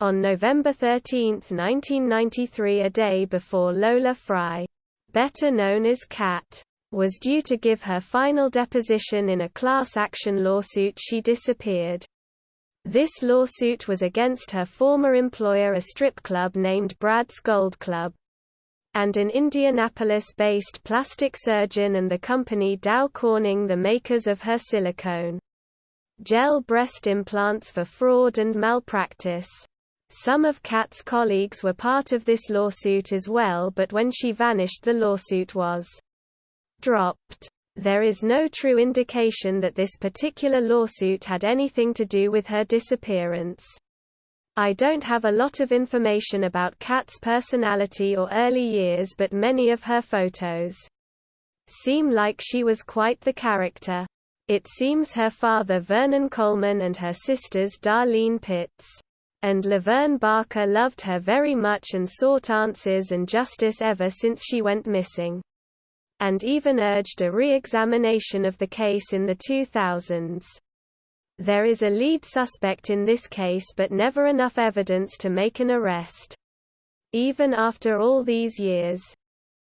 On November 13, 1993, a day before Lola Fry, better known as Kat, was due to give her final deposition in a class action lawsuit, she disappeared. This lawsuit was against her former employer, a strip club named Brad's Gold Club, and an Indianapolis-based plastic surgeon and the company Dow Corning, the makers of her silicone gel breast implants, for fraud and malpractice. Some of Kat's colleagues were part of this lawsuit as well, but when she vanished, the lawsuit was dropped. There is no true indication that this particular lawsuit had anything to do with her disappearance. I don't have a lot of information about Kat's personality or early years, but many of her photos seem like she was quite the character. It seems her father Vernon Coleman and her sisters Darlene Pitts and Laverne Barker loved her very much and sought answers and justice ever since she went missing, and even urged a re-examination of the case in the 2000s. There is a lead suspect in this case, but never enough evidence to make an arrest, even after all these years.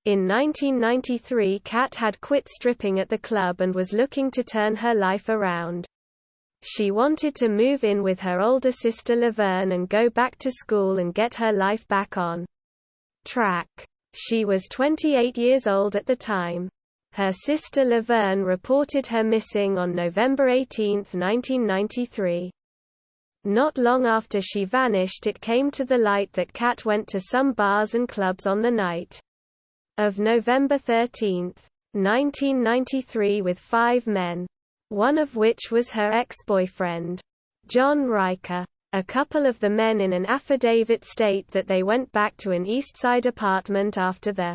In 1993, Kat had quit stripping at the club and was looking to turn her life around. She wanted to move in with her older sister Laverne and go back to school and get her life back on track. She was 28 years old at the time. Her sister Laverne reported her missing on November 18, 1993. Not long after she vanished, it came to the light that Kat went to some bars and clubs on the night of November 13, 1993 with 5 men, one of which was her ex-boyfriend, John Riker. A couple of the men in an affidavit state that they went back to an East Side apartment after the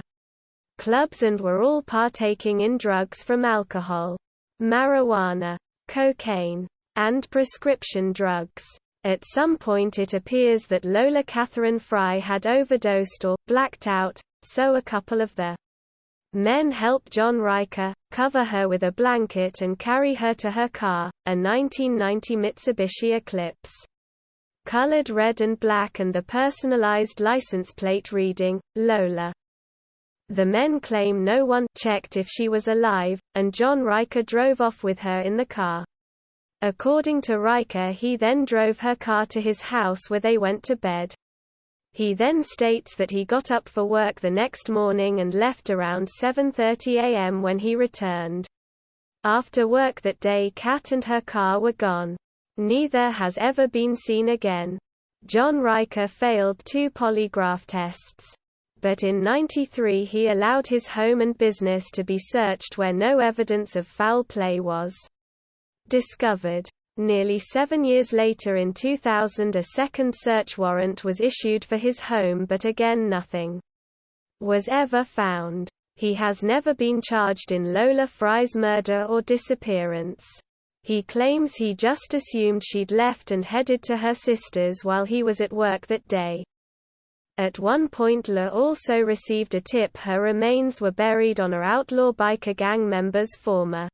clubs and were all partaking in drugs, from alcohol, marijuana, cocaine, and prescription drugs. At some point it appears that Lola Katherine Fry had overdosed or blacked out, so a couple of the men helped John Riker cover her with a blanket and carry her to her car, a 1990 Mitsubishi Eclipse, colored red and black, and the personalized license plate reading, Lola. The men claim no one checked if she was alive, and John Riker drove off with her in the car. According to Riker, he then drove her car to his house where they went to bed. He then states that he got up for work the next morning and left around 7:30 a.m. when he returned. After work that day, Kat and her car were gone. Neither has ever been seen again. John Riker failed 2 polygraph tests, but in '93 he allowed his home and business to be searched where no evidence of foul play was discovered. Nearly 7 years later, in 2000, a second search warrant was issued for his home, but again nothing was ever found. He has never been charged in Lola Fry's murder or disappearance. He claims he just assumed she'd left and headed to her sister's while he was at work that day. At one point, La also received a tip her remains were buried on a outlaw biker gang member's former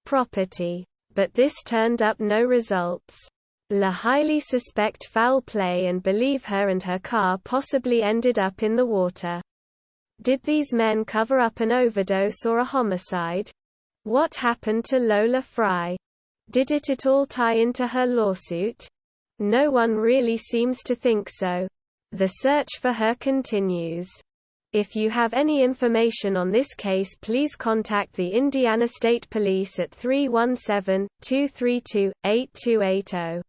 property, but this turned up no results. La highly suspect foul play and believe her and her car possibly ended up in the water. Did these men cover up an overdose or a homicide? What happened to Lola Fry? Did it at all tie into her lawsuit? No one really seems to think so. The search for her continues. If you have any information on this case, please contact the Indiana State Police at 317-232-8280.